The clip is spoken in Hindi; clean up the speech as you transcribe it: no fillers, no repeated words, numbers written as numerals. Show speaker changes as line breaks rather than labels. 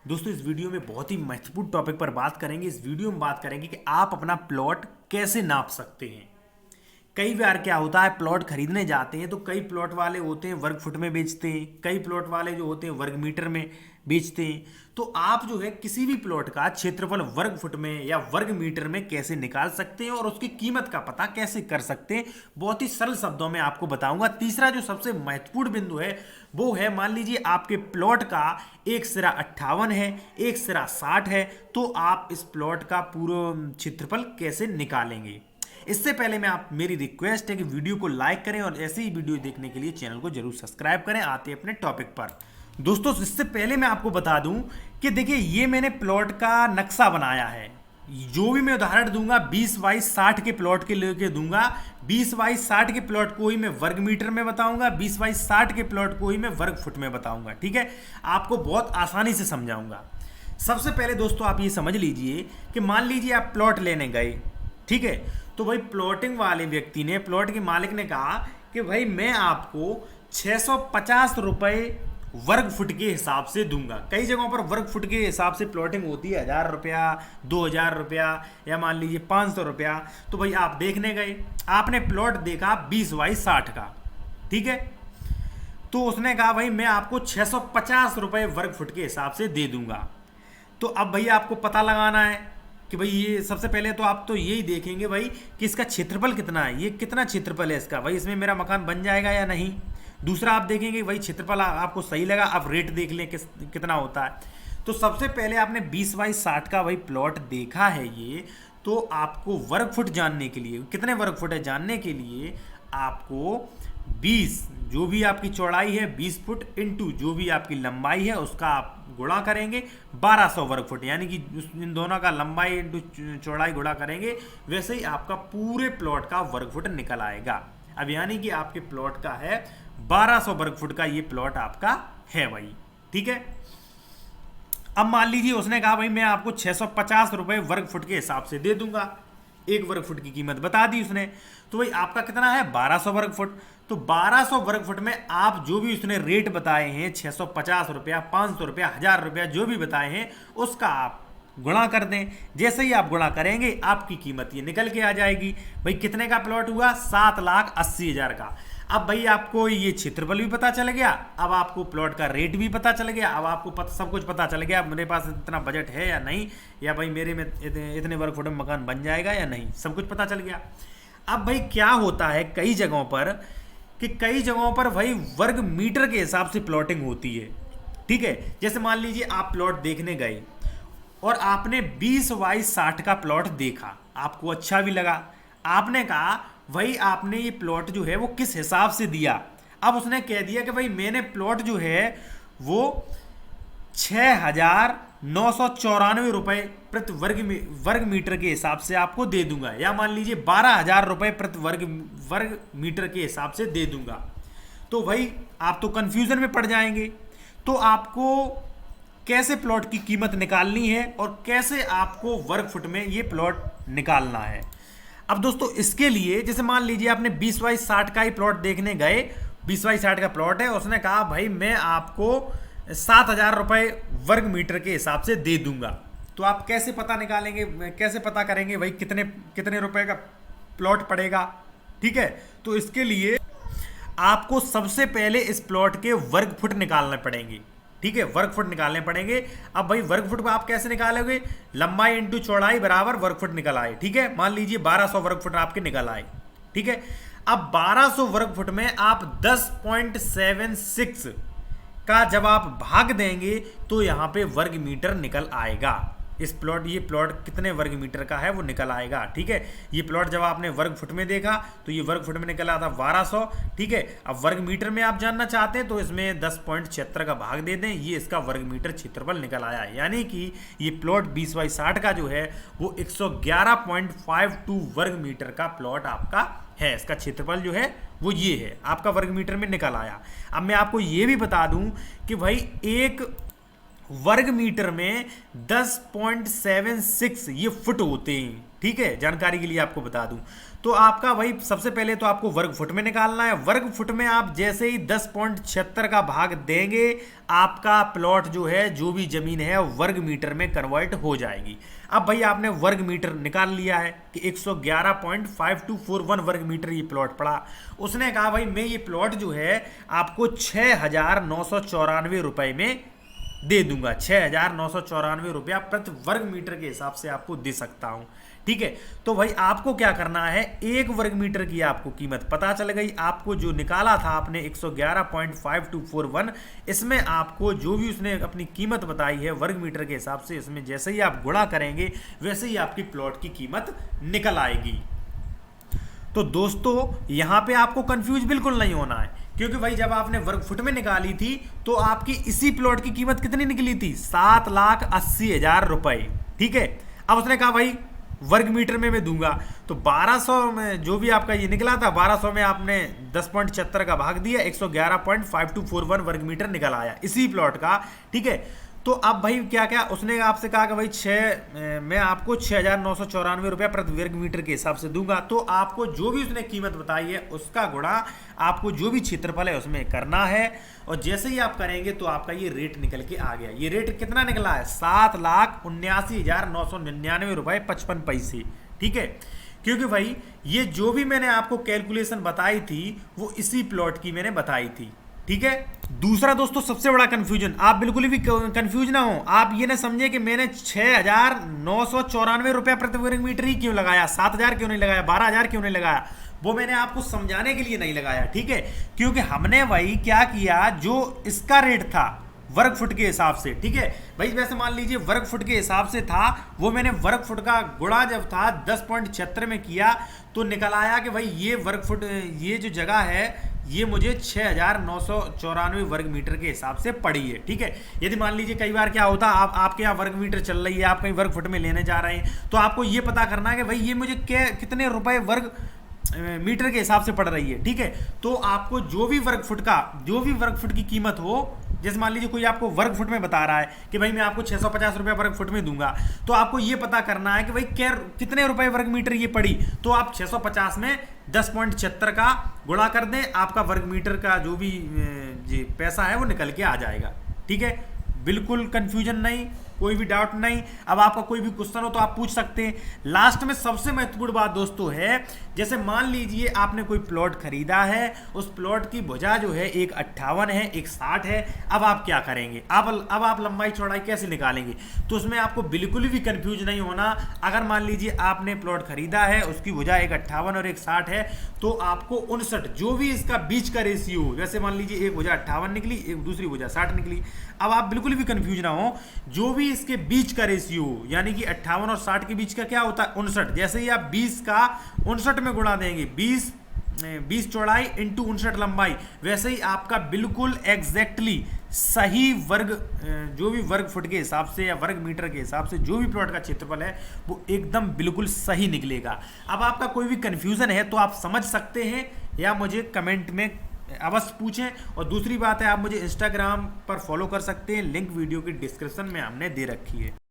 दोस्तों इस वीडियो में बहुत ही महत्वपूर्ण टॉपिक पर बात करेंगे। इस वीडियो में बात करेंगे कि आप अपना प्लॉट कैसे नाप सकते हैं। कई बार क्या होता है, प्लॉट खरीदने जाते हैं तो कई प्लॉट वाले होते हैं वर्ग फुट में बेचते हैं, कई प्लॉट वाले जो होते हैं वर्ग मीटर में बेचते हैं। तो आप जो है किसी भी प्लॉट का क्षेत्रफल वर्ग फुट में या वर्ग मीटर में कैसे निकाल सकते हैं और उसकी कीमत का पता कैसे कर सकते हैं, बहुत ही सरल शब्दों में आपको बताऊंगा। तीसरा जो सबसे महत्वपूर्ण बिंदु है वो है, मान लीजिए आपके प्लॉट का एक सिरा 58 है, एक सिरा 60 है, तो आप इस प्लॉट का पूरा क्षेत्रफल कैसे निकालेंगे। इससे पहले मैं आप मेरी रिक्वेस्ट है कि वीडियो को लाइक करें और ऐसे ही वीडियो देखने के लिए चैनल को जरूर सब्सक्राइब करें। आते हैं अपने टॉपिक पर। दोस्तों इससे पहले मैं आपको बता दूं कि देखिए ये मैंने प्लॉट का नक्शा बनाया है। जो भी मैं उदाहरण दूंगा 20 बाई 60 के प्लॉट के लेके दूंगा। 20 बाई 60 के प्लॉट को ही मैं वर्ग मीटर में बताऊंगा, 20 बाई 60 के प्लॉट को ही मैं वर्ग फुट में बताऊंगा। ठीक है, आपको बहुत आसानी से समझाऊंगा। सबसे पहले दोस्तों आप ये समझ लीजिए कि मान लीजिए आप प्लॉट लेने गए, ठीक है, तो भाई प्लॉटिंग वाले व्यक्ति ने, प्लॉट के मालिक ने कहा कि भाई मैं आपको 650 रुपये वर्ग फुट के हिसाब से दूंगा। कई जगहों पर वर्ग फुट के हिसाब से प्लॉटिंग होती है, 1000 रुपया, 2000 रुपया या मान लीजिए 500 रुपया। तो भाई आप देखने गए, आपने प्लॉट देखा 20 बाई 60 का, ठीक है, तो उसने कहा भाई मैं आपको 650 रुपये वर्ग फुट के हिसाब से दे दूंगा। तो अब भाई आपको पता लगाना है कि भाई ये सबसे पहले तो आप तो यही देखेंगे भाई कि इसका क्षेत्रफल कितना है, ये कितना क्षेत्रफल है इसका, भाई इसमें मेरा मकान बन जाएगा या नहीं। दूसरा आप देखेंगे भाई क्षेत्रफल आपको सही लगा, आप रेट देख लें कितना होता है। तो सबसे पहले आपने 20 बाई 60 का भाई प्लॉट देखा है ये, तो आपको वर्ग फुट जानने के लिए, कितने वर्ग फुट है जानने के लिए आपको 20, जो भी आपकी चौड़ाई है 20 फुट इंटू जो भी आपकी लंबाई है उसका आप गुणा करेंगे 1200 वर्ग फुट, यानी कि इन दोनों का लंबाई इंटू चौड़ाई गुणा करेंगे, वैसे ही आपका पूरे प्लॉट का वर्ग फुट निकल आएगा। अब यानी कि आपके प्लॉट का है 1200 वर्ग फुट का ये प्लॉट आपका है भाई, ठीक है। अब मान लीजिए उसने कहा भाई मैं आपको 650 रुपये वर्ग फुट के हिसाब से दे दूंगा, एक वर्ग फुट की कीमत बता दी उसने। तो भाई आपका कितना है 1200 वर्ग फुट। तो 1200 वर्ग फुट में आप जो भी उसने रेट बताए हैं, 650 रुपया, 500 रुपया, 1000 रुपया, जो भी बताए हैं उसका आप गुणा कर दें। जैसे ही आप गुणा करेंगे आपकी कीमत ये निकल के आ जाएगी। भाई कितने का प्लॉट हुआ, 7,80,000 का। अब भाई आपको ये क्षेत्रफल भी पता चल गया, अब आपको प्लॉट का रेट भी पता चल गया, अब आपको सब कुछ पता चल गया मेरे पास इतना बजट है या नहीं, या भाई मेरे में इतने वर्ग फुट में मकान बन जाएगा या नहीं, सब कुछ पता चल गया। अब भाई क्या होता है कई जगहों पर कि कई जगहों पर भाई वर्ग मीटर के हिसाब से प्लॉटिंग होती है, ठीक है। जैसे मान लीजिए आप प्लॉट देखने गए और आपने 20 बाई 60 का प्लॉट देखा, आपको अच्छा भी लगा, आपने कहा भाई आपने ये प्लॉट जो है वो किस हिसाब से दिया। अब उसने कह दिया कि भाई मैंने प्लॉट जो है वो 6,994 रुपये प्रति वर्ग मीटर के हिसाब से आपको दे दूंगा, या मान लीजिए 12,000 रुपये प्रति वर्ग मीटर के हिसाब से दे दूंगा। तो भाई आप तो कंफ्यूजन में पड़ जाएंगे। तो आपको कैसे प्लॉट की कीमत निकालनी है और कैसे आपको वर्ग फुट में ये प्लॉट निकालना है। अब दोस्तों इसके लिए जैसे मान लीजिए आपने 20 बाई 60 का ही प्लॉट देखने गए, 20 बाई 60 का प्लॉट है, उसने कहा भाई मैं आपको 7,000 रुपये वर्ग मीटर के हिसाब से दे दूंगा। तो आप कैसे पता निकालेंगे, कैसे पता करेंगे भाई कितने कितने रुपए का प्लॉट पड़ेगा, ठीक है। तो इसके लिए आपको सबसे पहले इस प्लॉट के वर्ग फुट निकालने पड़ेंगे, ठीक है, वर्ग फुट निकालने पड़ेंगे। अब भाई वर्ग फुट को आप कैसे निकालोगे, लंबाई इंटू चौड़ाई बराबर वर्ग फुट निकल आए, ठीक है। मान लीजिए 1200 वर्ग फुट आपके निकल आए, ठीक है। अब 1200 वर्ग फुट में आप 10.76 का जब आप भाग देंगे तो यहाँ पे वर्ग मीटर निकल आएगा। इस प्लॉट, ये प्लॉट कितने वर्ग मीटर का है वो निकल आएगा, ठीक है। ये प्लॉट जब आपने वर्ग फुट में देखा तो ये वर्ग फुट में निकला था 1200, ठीक है। अब वर्ग मीटर में आप जानना चाहते हैं तो इसमें 10.76 का भाग दे दें, ये इसका वर्ग मीटर क्षेत्रफल निकल आया है। यानी कि ये प्लॉट 20 बाई 60 का जो है वो 111.52 वर्ग मीटर का प्लॉट आपका है। इसका क्षेत्रफल जो है वो ये है, आपका वर्ग मीटर में निकल आया। अब मैं आपको ये भी बता दूं कि भाई एक वर्ग मीटर में 10.76 ये फुट होते हैं। ठीक है, जानकारी के लिए आपको बता दूं। तो आपका वही सबसे पहले तो आपको वर्ग फुट में निकालना है। वर्ग फुट में आप जैसे ही 10.76 का भाग देंगे, आपका प्लॉट जो है, जो भी जमीन है, वर्ग मीटर में कन्वर्ट हो जाएगी। अब भाई आपने वर्ग मीटर निकाल लिया है कि 111.5241 वर्ग मीटर ये प्लॉट पड़ा। उसने कहा भाई मैं ये प्लॉट जो है आपको 6,994 रुपए में दे दूंगा। 6,994 रुपया प्रति वर्ग मीटर के हिसाब से आपको दे सकता हूं। ठीक है, तो भाई आपको क्या करना है, एक वर्ग मीटर की आपको कीमत पता चल गई। आपको जो निकाला था आपने 111.5241, इसमें आपको जो भी उसने अपनी कीमत बताई है वर्ग मीटर के हिसाब से, इसमें जैसे ही आप गुणा करेंगे वैसे ही आपकी प्लॉट की कीमत निकल आएगी। तो दोस्तों यहां पे आपको कंफ्यूज बिल्कुल नहीं होना है, क्योंकि भाई जब आपने वर्ग फुट में निकाली थी तो आपकी इसी प्लॉट की कीमत कितनी निकली थी, 7,80,000 रुपए। ठीक है, अब उसने कहा भाई वर्ग मीटर में मैं दूंगा, तो 1200 में जो भी आपका ये निकला था, 1200 में आपने 10.76 का भाग दिया, 111.5241 वर्ग मीटर निकल आया इसी प्लॉट का। ठीक है, तो अब भाई क्या क्या उसने आपसे कहा कि भाई मैं आपको 6,994 रुपया प्रति वर्ग मीटर के हिसाब से दूंगा। तो आपको जो भी उसने कीमत बताई है उसका गुणा आपको जो भी क्षेत्रफल है उसमें करना है, और जैसे ही आप करेंगे तो आपका ये रेट निकल के आ गया। ये रेट कितना निकला है, 7,79,999 रुपये 55 पैसे। ठीक है, क्योंकि भाई ये जो भी मैंने आपको कैलकुलेशन बताई थी वो इसी प्लॉट की मैंने बताई थी। ठीक है, दूसरा दोस्तों सबसे बड़ा कंफ्यूजन, आप बिल्कुल भी कंफ्यूज ना हो, आप ये ना समझे कि मैंने 6,994 रुपया प्रति वर्ग मीटर ही क्यों लगाया, 7,000 क्यों नहीं लगाया, 12,000 क्यों नहीं लगाया, वो मैंने आपको समझाने के लिए नहीं लगाया। ठीक है, क्योंकि हमने वही क्या किया, जो इसका रेट था वर्ग फुट के हिसाब से। ठीक है भाई, वैसे मान लीजिए वर्ग फुट के हिसाब से था, वो मैंने वर्ग फुट का गुणा जब था 10.76 में किया तो निकल आया कि भाई ये वर्ग फुट, ये जो जगह है ये मुझे 6,994 वर्ग मीटर के हिसाब से पड़ी है। ठीक है, यदि मान लीजिए कई बार क्या होता है, आपके यहाँ वर्ग मीटर चल रही है, आप कहीं वर्ग फुट में लेने जा रहे हैं, तो आपको ये पता करना है कि भाई ये मुझे कितने रुपए वर्ग मीटर के हिसाब से पड़ रही है। ठीक है, तो आपको जो भी वर्ग फुट की कीमत हो, जैसे मान लीजिए कोई आपको वर्ग फुट में बता रहा है कि भाई मैं आपको 650 रुपये वर्ग फुट में दूंगा, तो आपको ये पता करना है कि भाई कितने रुपए वर्ग मीटर ये पड़ी, तो आप 650 में 10.76 का गुणा कर दें, आपका वर्ग मीटर का जो भी पैसा है वो निकल के आ जाएगा। ठीक है, बिल्कुल कंफ्यूजन नहीं, कोई भी डाउट नहीं। अब आपका कोई भी क्वेश्चन हो तो आप पूछ सकते हैं। लास्ट में सबसे महत्वपूर्ण बात दोस्तों है, जैसे मान लीजिए आपने कोई प्लॉट खरीदा है, उस प्लॉट की भुजा जो है एक 58 है, एक 60 है। अब आप क्या करेंगे, अब आप लंबाई चौड़ाई कैसे निकालेंगे, तो उसमें आपको बिल्कुल भी कंफ्यूज नहीं होना। अगर मान लीजिए आपने प्लॉट खरीदा है, उसकी भुजा एक 58 और एक 60 है, तो आपको 59 जो भी इसका बीच का रेशियो, जैसे मान लीजिए एक भुजा 58 निकली, एक दूसरी भुजा 60 निकली, अब आप बिल्कुल भी कंफ्यूज ना हो, जो भी इसके बीच का रेशियो यानी कि 58 और 60 के बीच का क्या होता है, 59। जैसे ही आप 20 का 59 में गुणा देंगे, 20 चौड़ाई इंटू 59 लंबाई, वैसे ही आपका बिल्कुल एग्जैक्टली सही वर्ग, जो भी वर्ग फुट के हिसाब से या वर्ग मीटर के हिसाब से जो भी प्लॉट का क्षेत्रफल है वो एकदम बिल्कुल सही निकलेगा। अब आपका कोई भी कंफ्यूजन है तो आप समझ सकते हैं या मुझे कमेंट में अवश्य पूछें। और दूसरी बात है, आप मुझे इंस्टाग्राम पर फॉलो कर सकते हैं, लिंक वीडियो की डिस्क्रिप्शन में हमने दे रखी है।